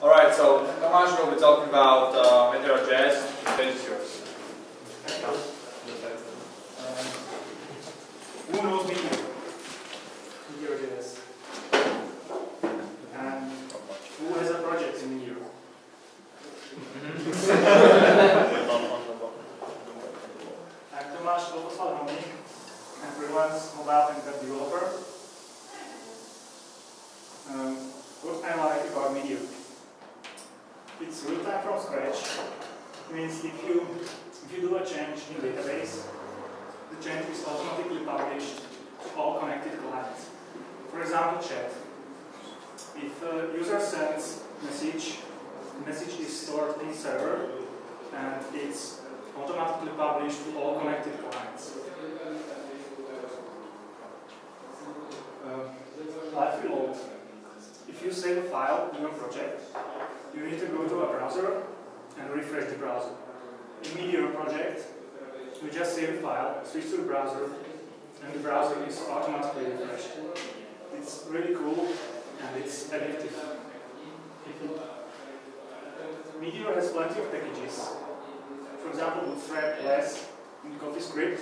Alright, so Tomasz will be talking about Meteor.js. The stage is yours. Who knows Meteor.js? And who has a project in Meteor? I'm Tomáš I'm freelance mobile and web developer. What I like about Meteor? It's real time from scratch. It means if you do a change in database, the change is automatically published to all connected clients. For example, chat. If a user sends a message, the message is stored in server and it's automatically published to all connected clients. Live reload. If you save a file in your project, you need to go to a browser and refresh the browser. In Meteor project, you just save a file, switch to the browser, and the browser is automatically refreshed. It's really cool and it's addictive. Meteor has plenty of packages. For example, Bootstrap, Less, and CoffeeScript.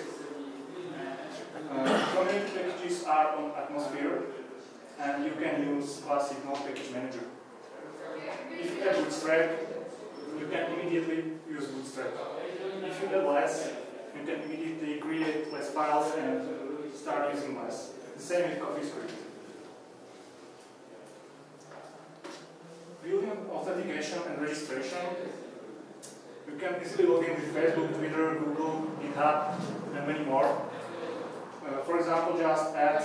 Community packages are on Atmosphere, and you can use classic Node package manager. If you have Bootstrap, you can immediately use Bootstrap. If you have Less, you can immediately create Less files and start using Less. The same with CoffeeScript. Building authentication and registration. You can easily log in with Facebook, Twitter, Google, GitHub, and many more. For example, just add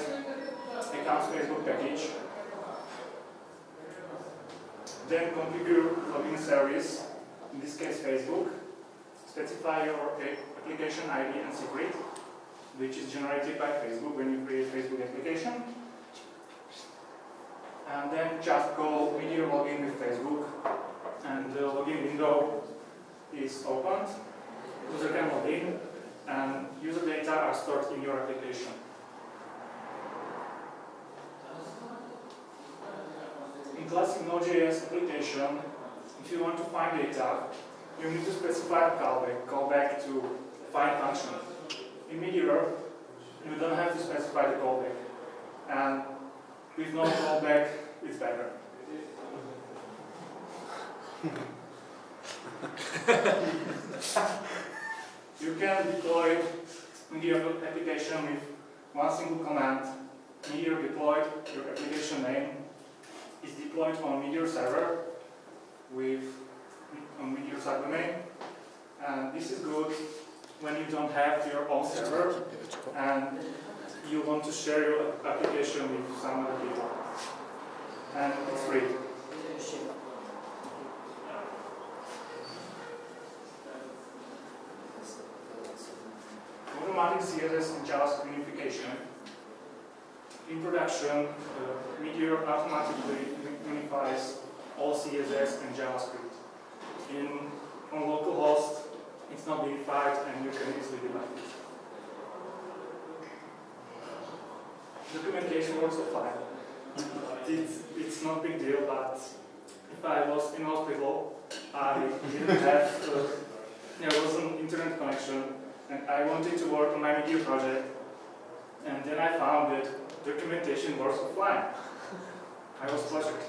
accounts Facebook package. Then configure login service, in this case Facebook. Specify your application ID and secret, which is generated by Facebook when you create Facebook application. And then just call Meteor login with Facebook, and the login window is opened. User can log in, and user data are stored in your application. In classic Node.js application, if you want to find data, you need to specify a callback to find function. In Meteor, you don't have to specify the callback, and with no callback, it's better. You can deploy Meteor application with one single command. Meteor deployed, your application name is deployed on Meteor server with Meteor subdomain. And this is good when you don't have your own server and you want to share your application with some other people. And it's free. Automatic CSS and JavaScript unification. In production, Meteor automatically unifies all CSS and JavaScript. On localhost, it's not unified and you can easily debug it. Documentation works offline. It's not a big deal, but if I was in hospital, I didn't have, there was an internet connection, and I wanted to work on my Meteor project, and then I found that documentation works offline. I was pleasured.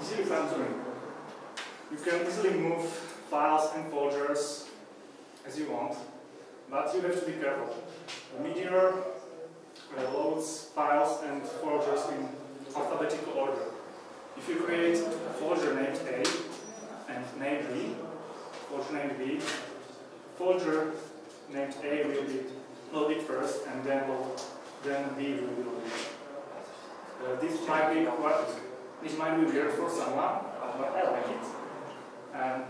You see what I'm doing? You can easily move files and folders as you want, but you have to be careful. Meteor loads files and folders in alphabetical order. If you create a folder named A and named B, folder named A will be loaded first and then B will be loaded. This might be weird for someone, but I like it. And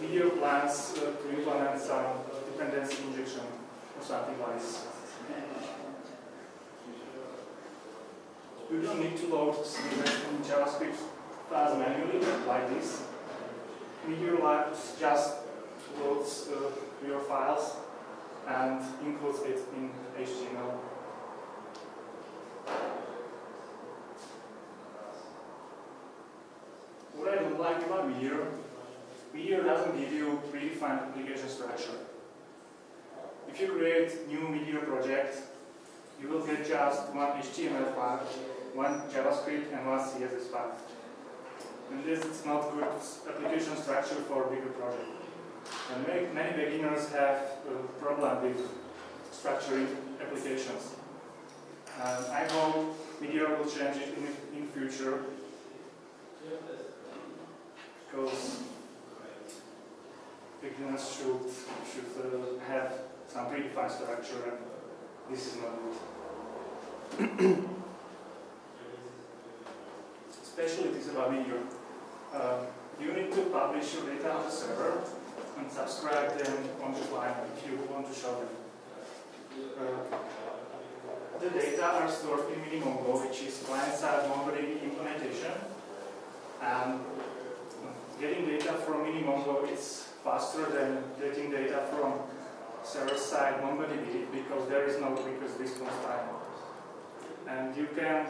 Meteor plans to implement some dependency injection or something like this. You don't need to load CSS and JavaScript files manually like this. Meteor just loads your files and includes it in HTML. like about Meteor, Meteor doesn't give you predefined application structure. If you create new Meteor project, you will get just one HTML file, one JavaScript, and one CSS file. And this is not good application structure for a bigger project. And many beginners have a problem with structuring applications. And I hope Meteor will change it in future, because beginners should have some predefined structure, and this is not good. Specialties about Meteor. You need to publish your data on the server and subscribe them on the client if you want to show them. The data are stored in MiniMongo, which is client-side MongoDB implementation. And getting data from MiniMongo is faster than getting data from server-side MongoDB because there is no quickest response time. And you can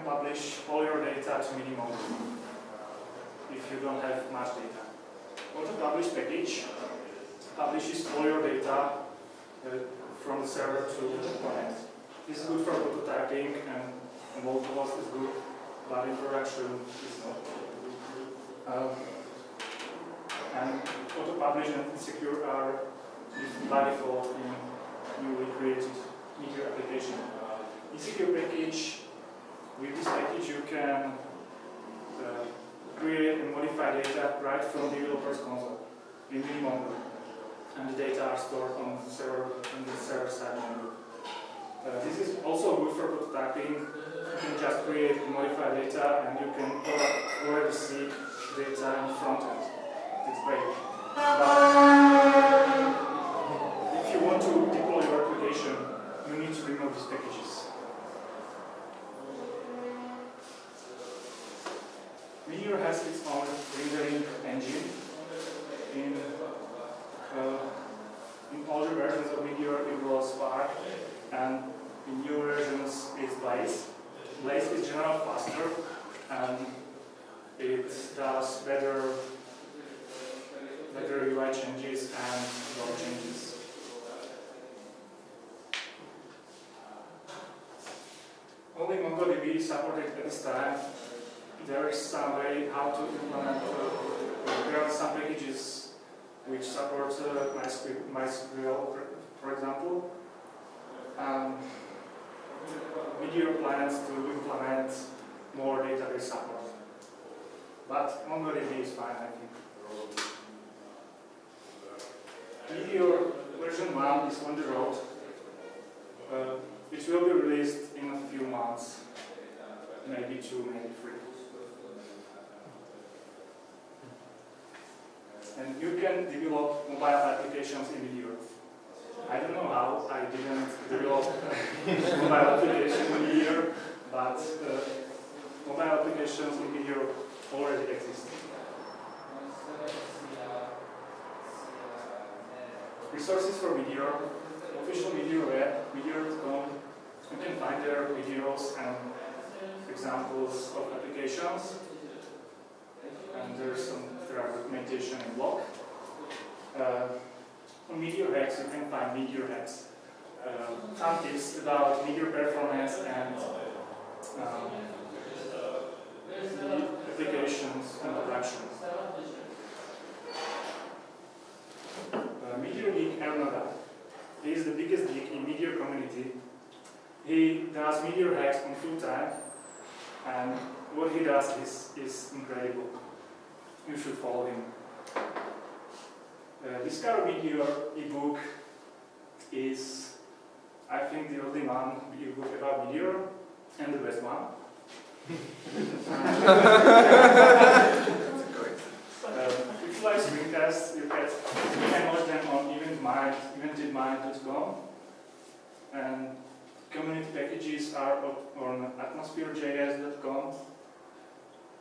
publish all your data to MiniMongo if you don't have much data. Auto publish package publishes all your data from the server to the client. This is good for prototyping, and low cost is good, but in production is not. And auto publish and secure are by default in newly created Meteor application. Secure package, with this package you can create and modify data right from the developer's console in MiniMongo. And the data are stored on the server side Mongo. This is also good for prototyping. You can just create and modify data, and you can already see data in front end. It's great. But if you want to deploy your application, you need to remove these packages. Meteor has its own rendering engine. In older versions of Meteor it was Spark, and in new versions it's Blaze. Blaze is generally faster, and it does better UI changes and law changes. Only MongoDB is supported at this time. There is some way how to implement. There are some packages which support MySQL, for example. Meteor plans to implement more database support. But MongoDB is fine, I think. Meteor version 1 is on the road. It will be released in a few months, maybe 2, maybe 3. And you can develop mobile applications in Meteor. I don't know how, I didn't develop mobile applications in Meteor, but mobile applications in Meteor already exist. Resources for Meteor, official Meteor web, Meteor.com. You can find there videos and examples of applications. And there are documentation and blog. On Meteor hacks, you can find Meteor hacks. Some tips about Meteor performance and the applications and production. Meteor geek BrnoJS. He is the biggest geek in Meteor community. He does Meteor hacks on full time, and what he does is incredible. You should follow him. Discover Meteor ebook is, I think, the only one ebook about Meteor, and the best one. If you like screencasts, you can watch them on eventedmind.com, and community packages are on atmosphere.js.com.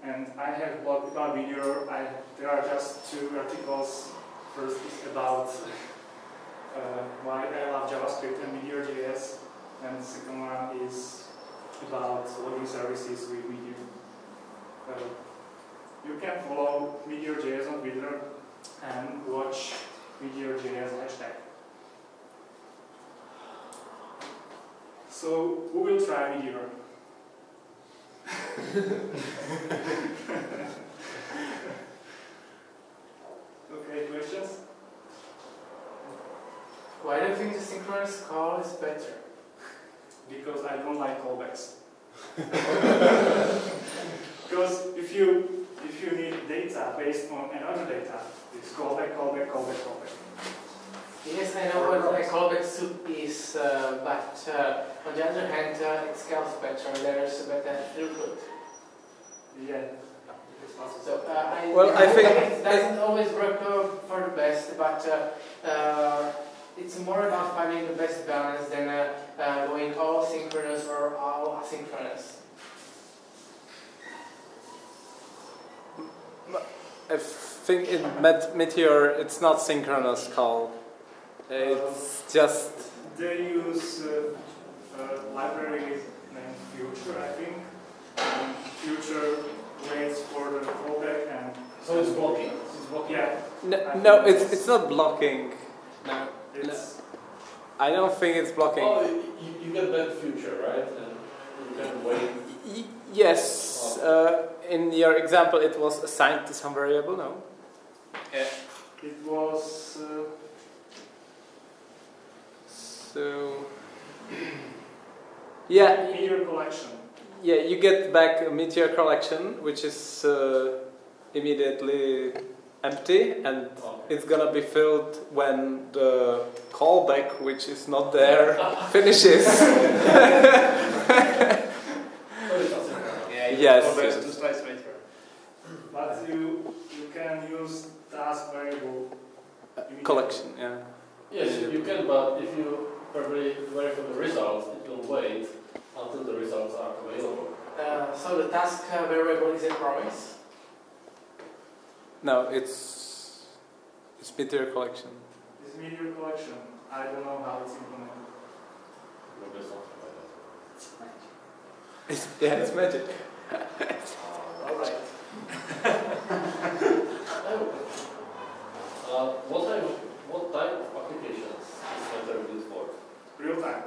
And I have a blog about Meteor. There are just 2 articles. First is about why I love JavaScript and Meteor.js, and the second one is about logging services with Meteor. you can follow Meteor.js on Twitter and watch Meteor.js hashtag. So, who will try Meteor? Okay, questions? Why do you think the synchronous call is better? Because I don't like callbacks. Because if you need data based on another data, it's callback, callback, callback, callback. Yes, I know what a callback soup is, but on the other hand, it scales better and there's a better throughput. Yeah. So I think it doesn't always work for the best, but it's more about finding the best balance than going all synchronous or all asynchronous. I think in Meteor it's not synchronous call. It's just they use a library named Future, I think. And Future waits for the callback and so it's blocking. yeah. no, it's not blocking. No, It's I don't think it's blocking. Oh, you get that future, right? And you can wait. Yes. In your example, it was assigned to some variable. No. Yeah. it was So yeah. Meteor collection. Yeah, you get back a Meteor collection, which is immediately empty, and it's gonna be filled when the callback, which is not there, finishes. Yes. But you can use task variable Collection, yeah. Yes, you can, but if you probably wait for the results, it will wait until the results are available. So the task variable is a promise? No, it's Meteor collection. This Meteor collection, I don't know how it's implemented. Maybe something like that. It's magic. Alright. What type of applications is Meteor good for? Real time.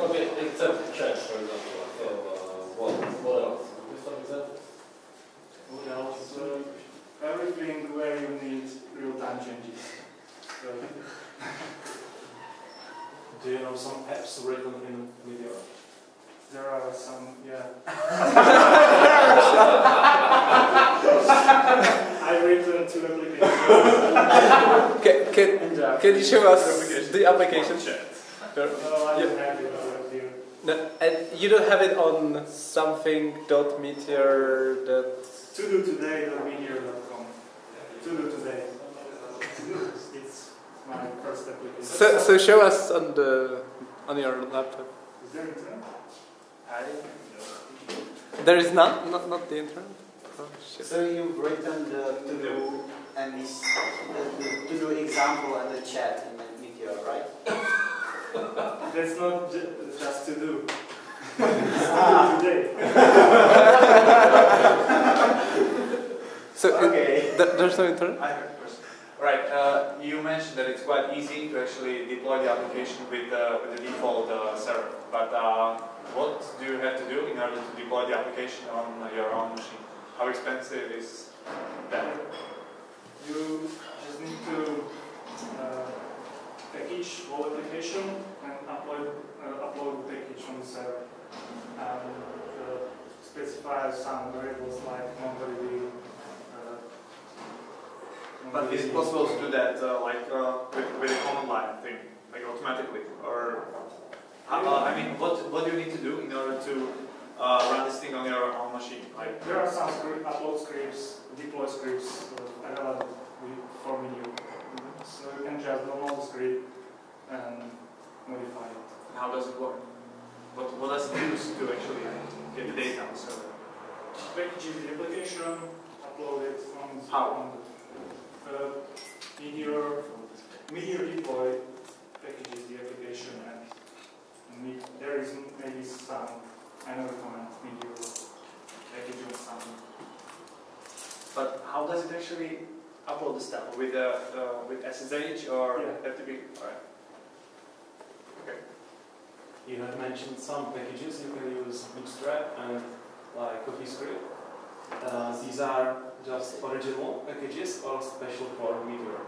Okay, except chat, for example. So, what else? Give some examples. What else? Everything where you need real time changes. So, do you know some apps written in Meteor? there are some, yeah. I've written 2 applications. Can you show us the application? No, I don't have it over here. No, and you don't have it on something.meteor. todotoday.meteor.com. To do today. It's my first application. So show us on your laptop. Is there internet? There is not the internet. Oh, shit. So you've written the to-do and the to-do example and the chat in Meteor, right? That's not just to do. It's to do today. So Okay. there's no internet. I have a question. Right, you mentioned that it's quite easy to actually deploy the application with the default server. But what do you have to do in order to deploy the application on your own machine? How expensive is that? You just need to package whole application and upload the package on the server. And specify some variables like MongoDB. But is it possible to do that with a command line thing, like automatically? Or I mean, what do you need to do in order to run this thing on your own machine? Like There are some upload scripts, deploy scripts available for Meteor. So you can just download the script and modify it. how does it work? What does it use to actually get the data on the server? Package the application, upload it on How? Meteor deploy packages the application and there is maybe some another command Meteor package or something. does it actually upload the stuff? With SSH or FTP? Alright. Okay. You had mentioned some packages you can use Bootstrap and like CoffeeScript. These are just original packages or special for Meteor?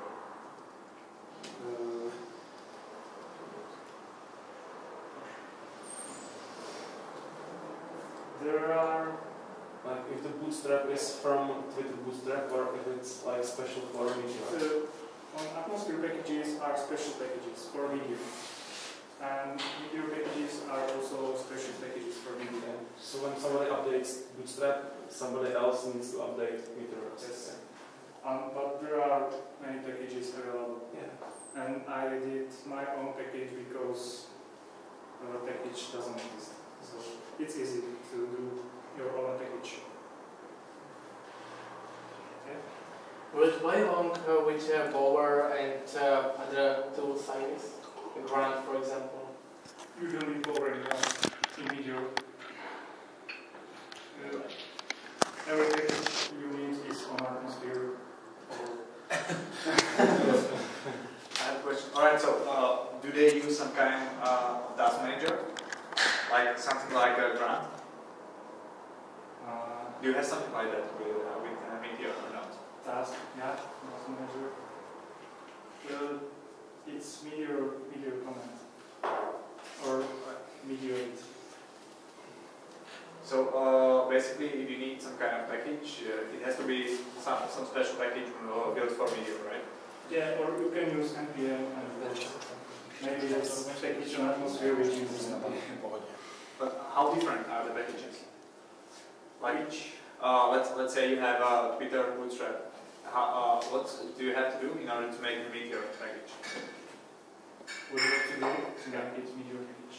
There are, Like if the Bootstrap is from Twitter Bootstrap or if it's like special for Meteor? on Atmosphere packages are special packages for Meteor. And Meteor packages are also special packages for Meteor. Okay. So when somebody updates Bootstrap, somebody else needs to update Meteor. Yes. But there are many packages available. Yeah. And I did my own package because the package doesn't exist. So it's easy to do your own package. Okay. With my own, with Bower and other tools I use, Grant for example. Usually Bower and Grant in Meteor. Every package you need is on Atmosphere. I have a question. Alright, so do they use some kind of task manager? Like something like a Grant? Do you have something like that with Meteor or not? Task, yeah, task manager. It's Meteor command or Meteor. So basically, if you need some kind of package, it has to be some special package built for Meteor, right? Yeah, or you can use npm and maybe it's a package on Atmosphere which uses npm. But how different are the packages? Like, let's say you have a Twitter Bootstrap. What do you have to do in order to make the Meteor package? What do you have to do to make it Meteor package?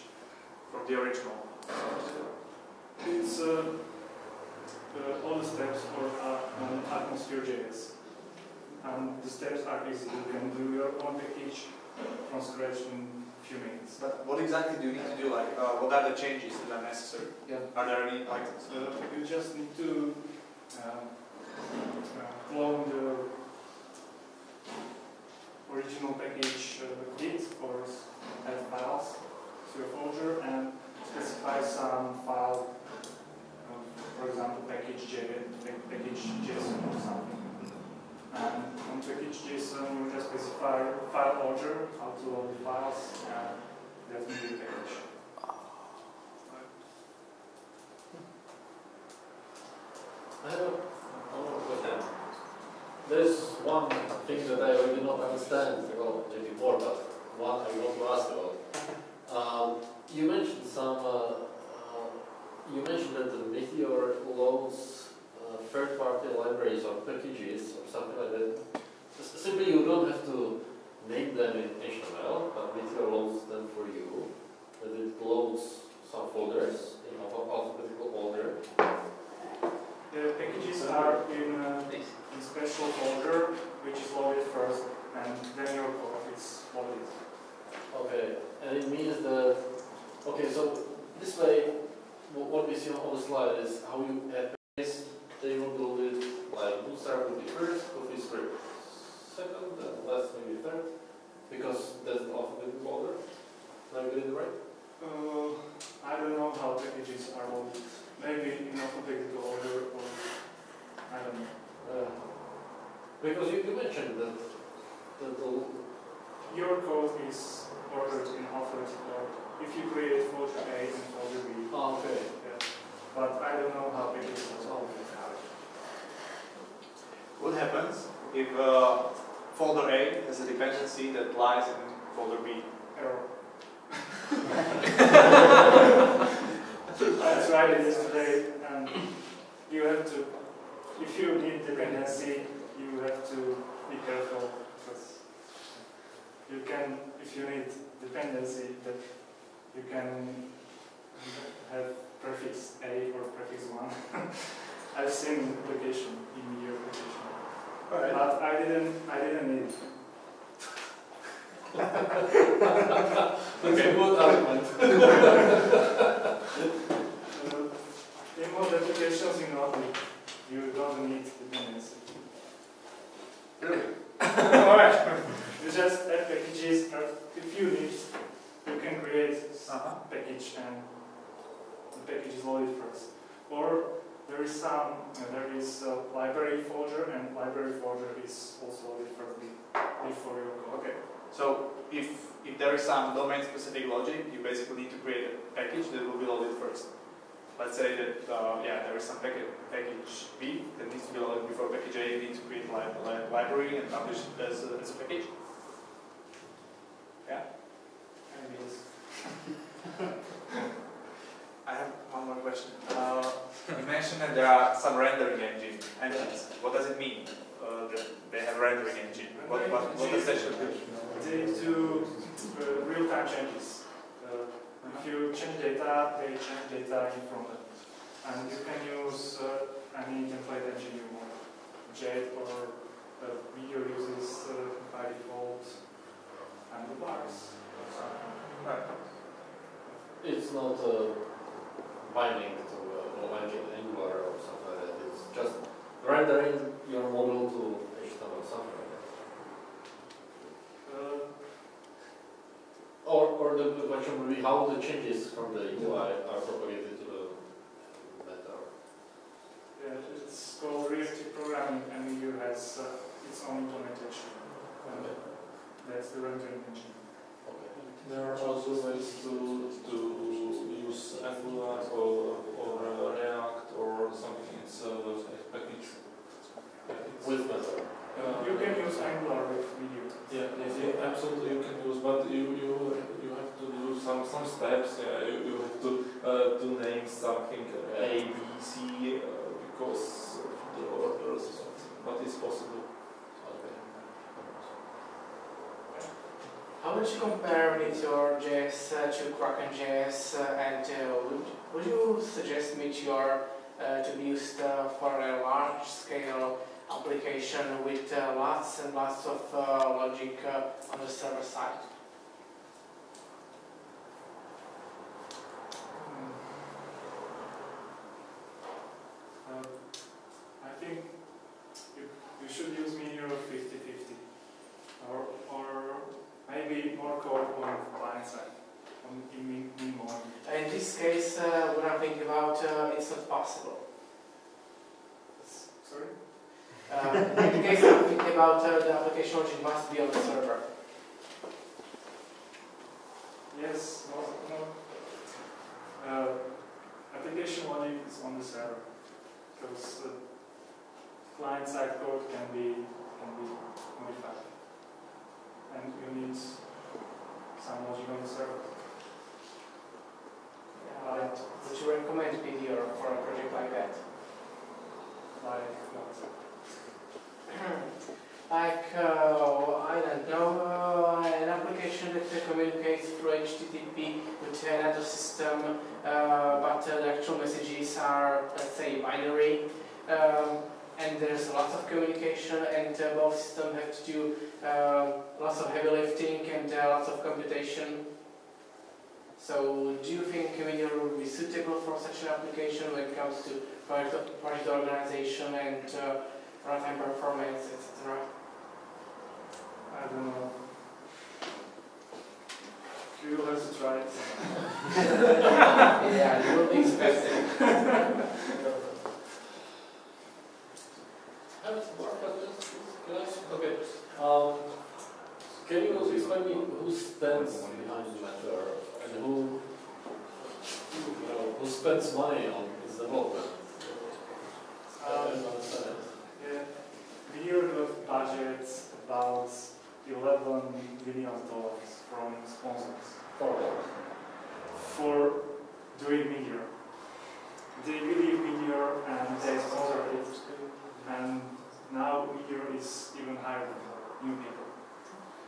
From the original? It's all the steps are on Atmosphere.js. And the steps are easy. You can do your own package from scratch in a few minutes. But what exactly do you need to do? Like, what are the changes that are necessary? Yeah. Are there any items? You just need to clone the original package git or add files to your folder and specify some file, for example, package.json or something. And on package.json you just specify file order, how to load the files, and that's Meteor package. I have one question. There's one thing that I really don't understand about JP4, but one I want to ask about. You mentioned you mentioned that the Meteor loads third-party libraries or packages or something like that. Simply, you don't have to make them in HTML, but Meteor loads them for you. That it loads some folders in alphabetical order. The packages are in a special folder, which is loaded first, and then your code is loaded. Okay, and it means that, okay, so this way, what we see on the slide is how you add packages. They will do it like Bootstrap will be first, CoffeeScript second, and last maybe third, because that's the alphabetical order. Am I getting it right? I don't know how packages are loaded. Maybe in alphabetical order, or I don't know. Because you mentioned that your code is ordered in alphabetical order. If you create folder A and folder B. Oh, okay. Yeah. But I don't know how packages are loaded. What happens if folder A has a dependency that lies in folder B? Error. I tried it yesterday, and you have to, if you need dependency, you have to be careful, because you can, if you need dependency, that you can have prefix A or prefix 1. I've seen application in your application. Right. But I didn't need it. That's a good argument. In most applications, you don't need dependency. Really? Alright. You just add packages, if you need, you can create a package and the package is loaded first. Or there is library folder, and library folder is also loaded first before your code. Okay. So if there is some domain-specific logic, you basically need to create a package that will be loaded first. Let's say that there is some package B that needs to be loaded before package A. You need to create a library and publish it as a package. Yeah. I have one more question. You mentioned that there are some rendering engines. What does it mean that they have rendering engine? What does that should do? They do real-time changes. If you change data, they change data in front of it. And you can use any template engine you want. Jet or Meteor uses by default handlebars. Right. It's not binding to like Angular or something like that. It's just rendering your model to HTML or something like that. Or the question would be how the changes from the UI are propagated to the meta. Yeah, it's called reactive programming, and Meteor has its own implementation. Okay. That's the rendering engine. Okay. There are also ways to use Angular or React or something. It's a package. With meta. You can use Angular with Meteor. Yeah, absolutely you can use, but you have to do some steps. You have to name something A, B, C because of the orders, but it's possible. How would you compare Meteor.js to BrnoJS, and would you suggest Meteor to be used for a large-scale application with lots and lots of logic on the server side? I think you should use Meteor 50-50, or maybe more code on client side, in more. In this case, when I'm thinking about it's not possible. Sorry? In the case I'm thinking about the application logic must be on the server. Yes, no. Application logic is on the server, because client-side code can be modified, and you need some logic on the server. Would you recommend Meteor for a project like that? Like what? I don't know, an application that communicates through HTTP with another system, but the actual messages are, let's say, binary, and there's lots of communication, and both systems have to do lots of heavy lifting and lots of computation. So, do you think Meteor would be suitable for such an application when it comes to project organization and runtime performance, etc.? I don't know. You will have to try it. Yeah, you will be expecting. Okay. Can you explain me who stands behind the matter and who spends money on its development? Yeah, Meteor got budgets about $11 million from sponsors for doing Meteor. They believe Meteor and they sponsor it, and now Meteor is even hiring new people.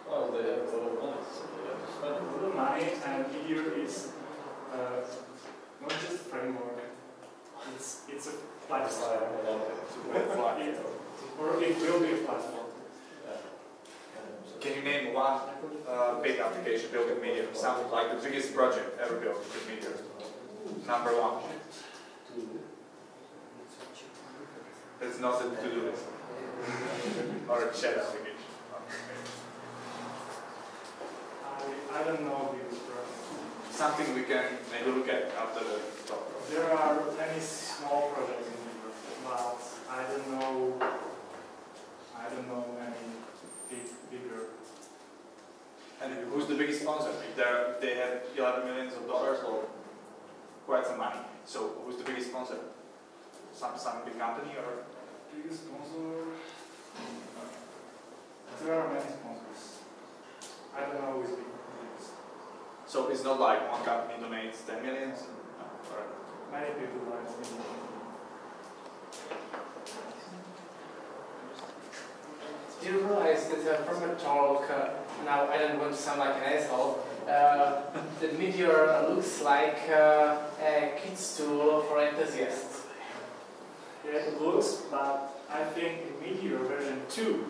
Well, they have a lot of money, so they have to spend A little money, and Meteor is not just a framework, it's a platform. Or it will be a platform. Can you name one big application built with Meteor? Something like the biggest project ever built with Meteor. Number one. That's not a to-do list. or a chat application? I don't know this project. Something we can maybe look at after the talk. There are many small projects in Europe, but I don't know any bigger. And who's the biggest sponsor? If they have $11 million or quite some money. So who's the biggest sponsor? Some big company or? Biggest sponsor? There are many sponsors. I don't know who is biggest. So it's not like one company donates 10 million? Or Many people like it. Do you realize that from a talk, now I don't want to sound like an asshole, that Meteor looks like a kid's tool for enthusiasts? Yeah, it looks, but I think in Meteor version 2,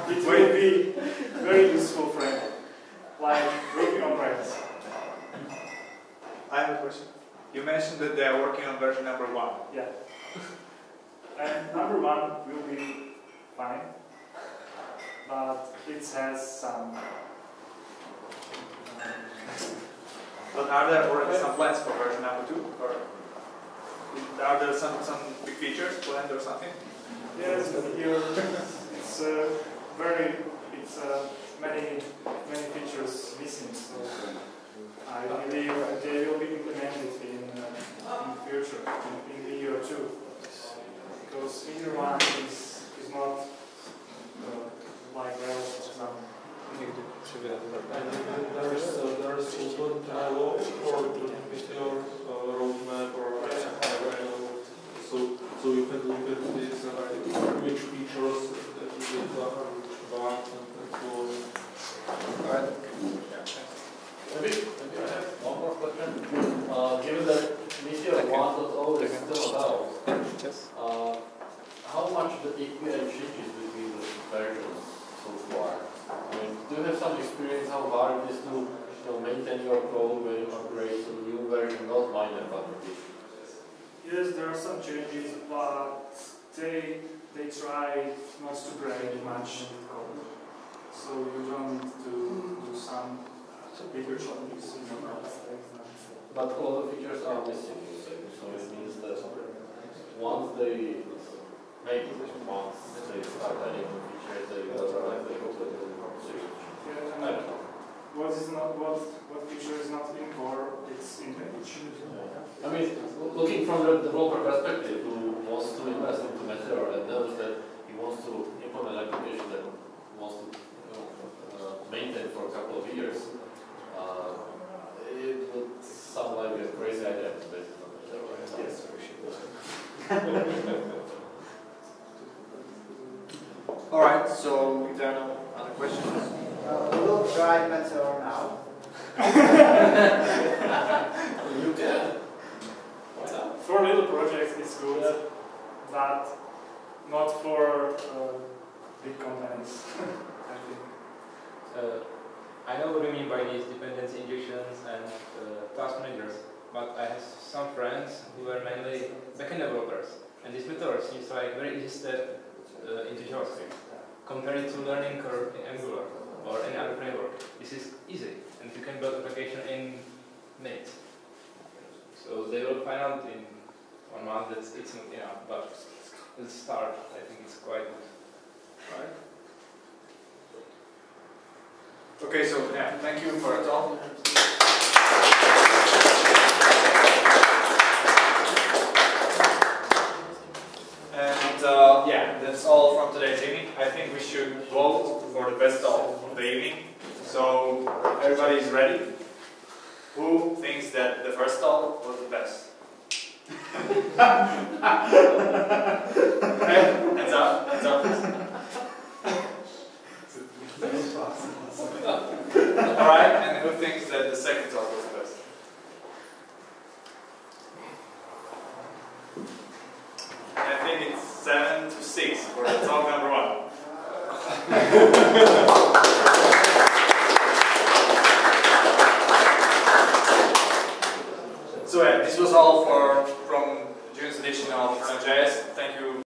it will be very useful for him, like working on Rails. I have a question. You mentioned that they are working on version number 1. Yeah. And number 1 will be fine, but it has some. But are there already some plans for version number 2? Or are there some big features planned or something? Yes, but here it's many features missing. So I believe they will be implemented in future in the year 2. Because Meteor 1 is not like Rails or something. And there is open dialogue for the Meteor roadmap or so you can look at this which features that you will cover, which part and so on. Alright. Maybe I have one more question. Given that Meteor 1.0 is still out, Yes. how much the API changes between the versions so far? I mean, do you have some experience how hard it is to maintain your code when you upgrade to a new version, not minor, but maybe? Yes, there are some changes, but they try not to break much code. So you don't need to do some bigger changes. But all the features are missing, you say. So it means that once they start adding new features, they will realize they completely new conversation. Yeah, I don't know. what feature is not in core, it's in page. I mean, looking from the developer perspective, who wants to invest into Meteor and knows that he wants to implement an application that wants to maintain for a couple of years, it would sound like a crazy idea to base it on Meteor. Yes, for sure. Alright, so if there are no other questions. We will try Meteor now. You can. For little projects, it's good, but not for big companies, I think. I know what you mean by these dependency injections and task managers, but I have some friends who are mainly backend developers, and this method seems like a very easy step into JavaScript. Compared to learning curve in Angular or any other framework, this is easy, and you can build application in minutes. So they will find out in 1 month that it's not enough, but let's start. I think it's quite good. Right. Okay, so yeah, thank you for the talk. And yeah, that's all from today's evening. I think we should vote for the best talk of the evening. So everybody is ready. Who thinks that the first talk was the best? Hands up, hands up. Alright, and who thinks that the second talk was the best? I think it's 7-6 for the talk number 1. So yeah, this was all from June's edition of BrnoJS. Thank you.